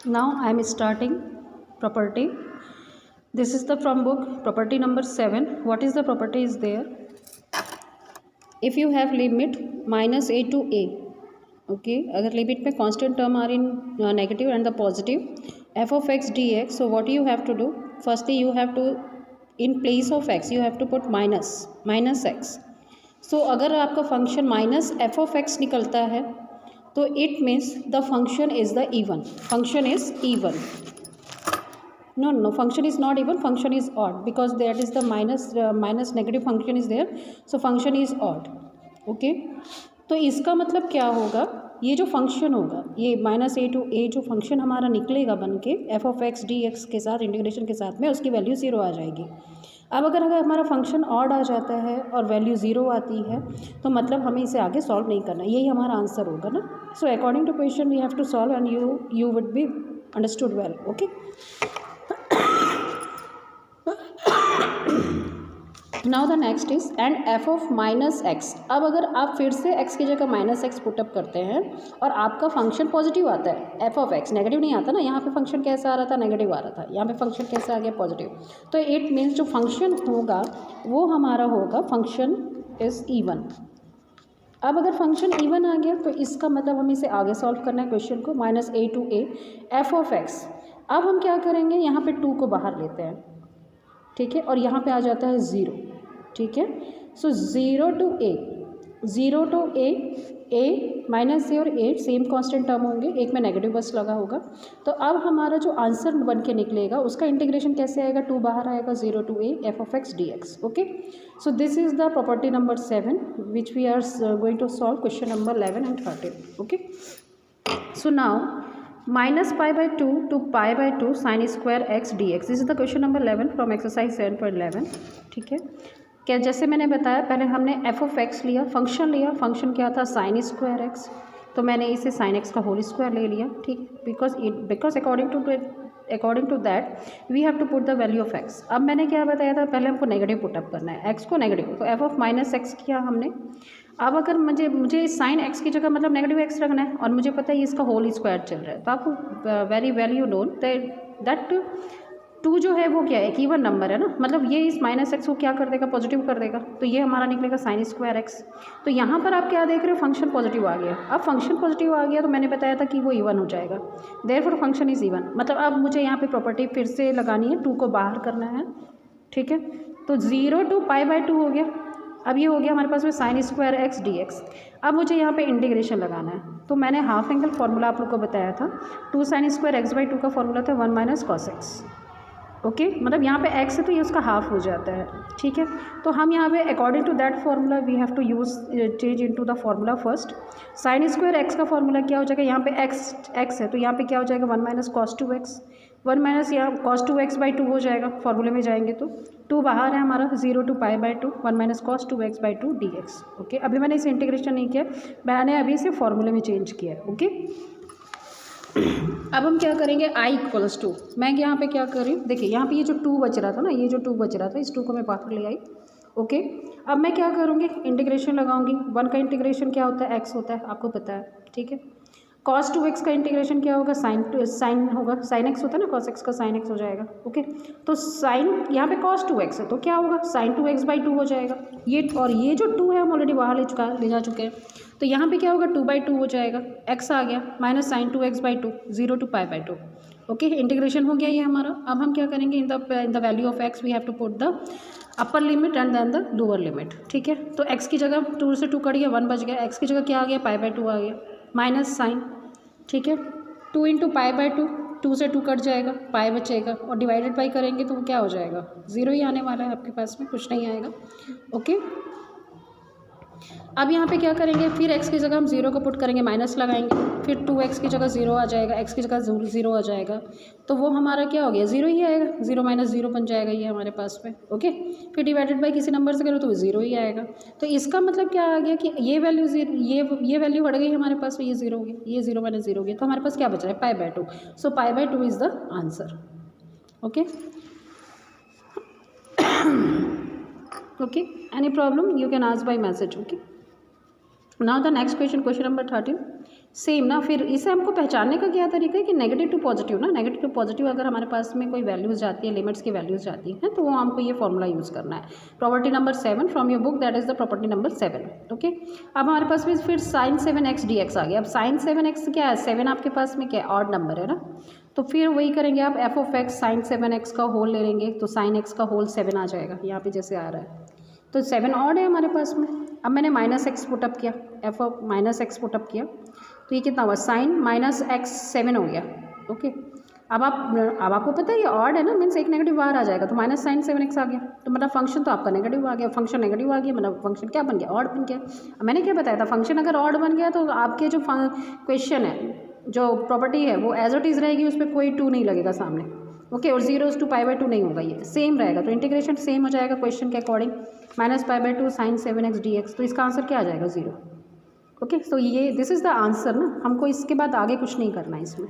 Now I am starting property. This is the from book property number 7. What is the property is there? If you have limit minus a to a, okay, अगर limit में constant term are in negative and the positive f of x dx, so what you have to do? Firstly you have to, in place of x you have to put minus x. So अगर आपका function minus F of x निकलता है तो it means the function is the even, function is even. No, function is not even, function is odd because that is the minus negative function is there, so function is odd. Okay, तो इसका मतलब क्या होगा, ये जो function होगा ये minus a to ए जो फंक्शन हमारा निकलेगा बन के F of x d x के साथ इंटीग्रेशन के साथ में उसकी वैल्यू ज़ीरो आ जाएगी. अब अगर हमारा फंक्शन ऑड आ जाता है और वैल्यू ज़ीरो आती है तो मतलब हमें इसे आगे सॉल्व नहीं करना, यही हमारा आंसर होगा ना. So according to question we have to solve and you would be understood well. Okay, now the next is and f of minus x. अब अगर आप फिर से एक्स की जगह माइनस एक्स पुटअप करते हैं और आपका फंक्शन पॉजिटिव आता है, एफ ऑफ एक्स नेगेटिव नहीं आता ना, यहाँ पे फंक्शन कैसा आ रहा था, नेगेटिव आ रहा था, यहाँ पे फंक्शन कैसा आ गया, पॉजिटिव. तो इट मीन्स जो फंक्शन होगा वो हमारा होगा फंक्शन इज इवन. अब अगर फंक्शन इवन आ गया तो इसका मतलब हमें इसे आगे सॉल्व करना है क्वेश्चन को, minus a to a f of x. अब हम क्या करेंगे, यहाँ पे 2 को बाहर लेते हैं, ठीक है, और यहाँ पे आ जाता है 0. ठीक है, सो 0 टू ए माइनस ए और ए सेम कांस्टेंट टर्म होंगे, एक में नेगेटिव बस लगा होगा. तो अब हमारा जो आंसर बन के निकलेगा उसका इंटीग्रेशन कैसे आएगा, 2 बाहर आएगा, 0 to a f of x d x. Okay, so this is the property number 7 which we are going to solve question number 11 and 13. Okay, so now minus pi by 2 to pi by 2 sin square x dx. This is the question number 11 from exercise 7.11. ठीक है, क्या जैसे मैंने बताया पहले हमने f of x लिया, function क्या था, साइन स्क्वायर एक्स, तो मैंने इसे साइन एक्स का होल स्क्वायर ले लिया. ठीक, because according to that we have to put the value of x. अब मैंने क्या बताया था, पहले हमको नेगेटिव पुटअप करना है, एक्स को नेगेटिव, तो एफ ऑफ माइनस एक्स किया हमने. अब अगर मुझे साइन एक्स की जगह मतलब नेगेटिव एक्स रखना है और मुझे पता है इसका होल स्क्वायर चल रहा है, तो आपको very well you know that 2 जो है वो क्या है, एक इवन नंबर है ना, मतलब ये इस माइनस एक्स को क्या कर देगा, पॉजिटिव कर देगा, तो ये हमारा निकलेगा साइन स्क्वायर एक्स. तो यहाँ पर आप क्या देख रहे हो, फंक्शन पॉजिटिव आ गया. अब फंक्शन पॉजिटिव आ गया तो मैंने बताया था कि वो इवन हो जाएगा, देयरफॉर फंक्शन इज इवन. मतलब अब मुझे यहाँ पे प्रॉपर्टी फिर से लगानी है, 2 को बाहर करना है. ठीक है, तो 0 टू पाई बाय 2 हो गया. अब ये हो गया हमारे पास में sign square x d x. अब मुझे यहाँ पे इंटीग्रेशन लगाना है, तो मैंने हाफ एंगल फार्मूला आप लोग को बताया था, 2 साइन स्क्वायर एक्स बाई 2 का फॉर्मूला था 1 माइनस कॉस एक्स. ओके, मतलब यहाँ पे एक्स है तो ये उसका हाफ हो जाता है. ठीक है, तो हम यहाँ पे according to that formula we have to use change into the formula first. Sine square x का फॉर्मूला क्या हो जाएगा, यहाँ पे एक्स है तो यहाँ पे क्या हो जाएगा 1 माइनस कॉस 2 एक्स, 1 माइनस यहाँ कॉस 2 एक्स बाई 2 हो जाएगा, फॉर्मूले में जाएंगे तो 2 बाहर है हमारा, 0 to pi by 2 1 minus cos 2 x by 2 d x. Okay, अभी मैंने इसे इंटीग्रेशन नहीं किया, मैंने अभी इसे फॉर्मूले में चेंज किया है. ओके, अब हम क्या करेंगे, i इक्वल्स 2. मैं यहाँ पे क्या कर रही हूँ, देखिए यहाँ पे ये जो 2 बच रहा था ना, ये जो 2 बच रहा था इस 2 को मैं बाहर ले आई. ओके, अब मैं क्या करूँगी, इंटीग्रेशन लगाऊंगी. 1 का इंटीग्रेशन क्या होता है, x होता है, आपको पता है. ठीक है, cos 2x का इंटीग्रेशन क्या होगा, साइन होगा, साइन x होता है ना, cos x का साइन x हो जाएगा. ओके, तो साइन यहाँ पे cos 2x है तो क्या होगा, साइन 2x बाई 2 हो जाएगा. ये और ये जो 2 है हम ऑलरेडी बाहर ले जा चुके हैं, तो यहाँ पे क्या होगा 2 बाई 2 हो जाएगा, x आ गया minus sine 2x by 2, 0 to pi by 2. Okay, integration हो गया ये हमारा. अब हम क्या करेंगे, in the value of x we have to put the upper limit and then the lower limit. ठीक है, तो x की जगह 2 से 2 कट गया, 1 बच गया, x की जगह क्या आ गया, पाई बाई 2 आ गया, माइनस साइन. ठीक है, 2 इंटू पाई बाई 2 से 2 कट जाएगा, पाई बचेगा, और डिवाइडेड बाई करेंगे तो वो क्या हो जाएगा, 0 ही आने वाला है आपके पास में, कुछ नहीं आएगा. ओके, अब यहाँ पे क्या करेंगे, फिर x की जगह हम 0 को पुट करेंगे, माइनस लगाएंगे, फिर 2x की जगह 0 आ जाएगा, x की जगह 0 आ जाएगा, तो वो हमारा क्या हो गया, 0 ही आएगा, 0 माइनस 0 बन जाएगा ये हमारे पास में. ओके, फिर डिवाइडेड बाई किसी नंबर से करो तो 0 ही आएगा. तो इसका मतलब क्या आ गया कि ये वैल्यू ये वैल्यू बढ़ गई हमारे पास में, ये 0 हो गया, ये 0 माइनस 0 हो गया, तो हमारे पास क्या बच रहा है, पाई by 2. So pi by 2 is the answer. Okay, okay, any problem you can ask by message. Okay, now the next question, question number 13. Same ना, फिर इसे हमको पहचानने का क्या तरीका है कि नेगेटिव टू पॉजिटिव ना, नेगेटिव टू पॉजिटिव अगर हमारे पास में कोई वैल्यूज़ जाती है, लिमिट्स की वैल्यूज़ जाती हैं, तो वो हमको ये फॉर्मूला यूज़ करना है। Property number 7 from your book, that is the property number 7। Okay, अब हमारे पास में फिर sin 7x dx आ गया। अब sin 7x क्या है, 7 आपके पास में क्या है, ऑड नंबर है ना, तो फिर वही करेंगे आप f of x sin 7x का होल ले लेंगे, तो sin x का होल 7 आ जाएगा, यहाँ पे जैसे आ रहा है, तो 7 ऑड है हमारे पास में। अब मैंने -x पुटअप किया, f ऑफ -x पुटअप किया, तो ये कितना हुआ, साइन -x 7 हो गया। ओके, अब आपको पता है ये ऑड है ना, मीन्स एक नेगेटिव बाहर आ जाएगा, तो -sin 7x आ गया, तो मतलब फंक्शन तो आपका नेगेटिव आ गया, फंक्शन नेगेटिव आ गया, मतलब फंक्शन क्या बन गया, ऑड बन गया। अब मैंने क्या बताया था, फंक्शन अगर ऑड बन गया तो आपके जो क्वेश्चन है, जो प्रॉपर्टी है वो एज इट इज़ रहेगी, उस पर कोई 2 नहीं लगेगा सामने। ओके, और 0 to π/2 नहीं होगा, ये सेम रहेगा, तो इंटीग्रेशन सेम हो जाएगा क्वेश्चन के अकॉर्डिंग, -π/2 sin 7x dx, तो इसका आंसर क्या आ जाएगा, 0। ओके, सो ये दिस इज़ द आंसर ना, हमको इसके बाद आगे कुछ नहीं करना है इसमें।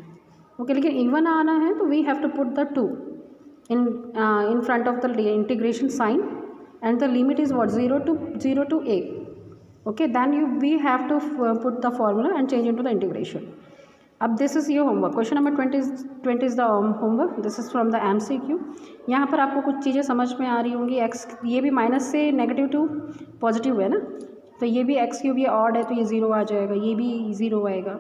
ओके, लेकिन इवन आना है तो we have to put the 2 in front of the integration sign, and the limit is what, 0 to a। Okay, then we have to put the formula and change into the integration. अब this is your homework, question number 20 is the homework, this is from the MCQ। यहाँ पर आपको कुछ चीज़ें समझ में आ रही होंगी। x ये भी माइनस से नेगेटिव टू पॉजिटिव है ना, तो ये भी x³ ये ऑड है, तो ये 0 आ जाएगा, ये भी 0 आएगा,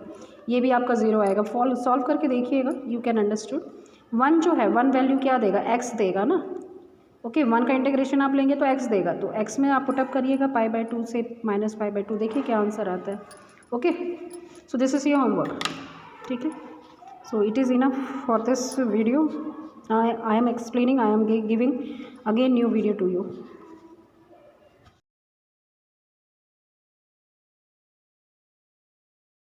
ये भी आपका 0 आएगा। सॉल्व करके देखिएगा, यू कैन अंडरस्टूड। 1 जो है, 1 वैल्यू क्या देगा, x देगा ना। ओके, 1 का इंटीग्रेशन आप लेंगे तो x देगा, तो x में आप पुटअप करिएगा π/2 से -π/2, देखिए क्या आंसर आता है। Okay, so this is your homework, ठीक है। So it is enough for this video. I am explaining, I am giving again new video to you.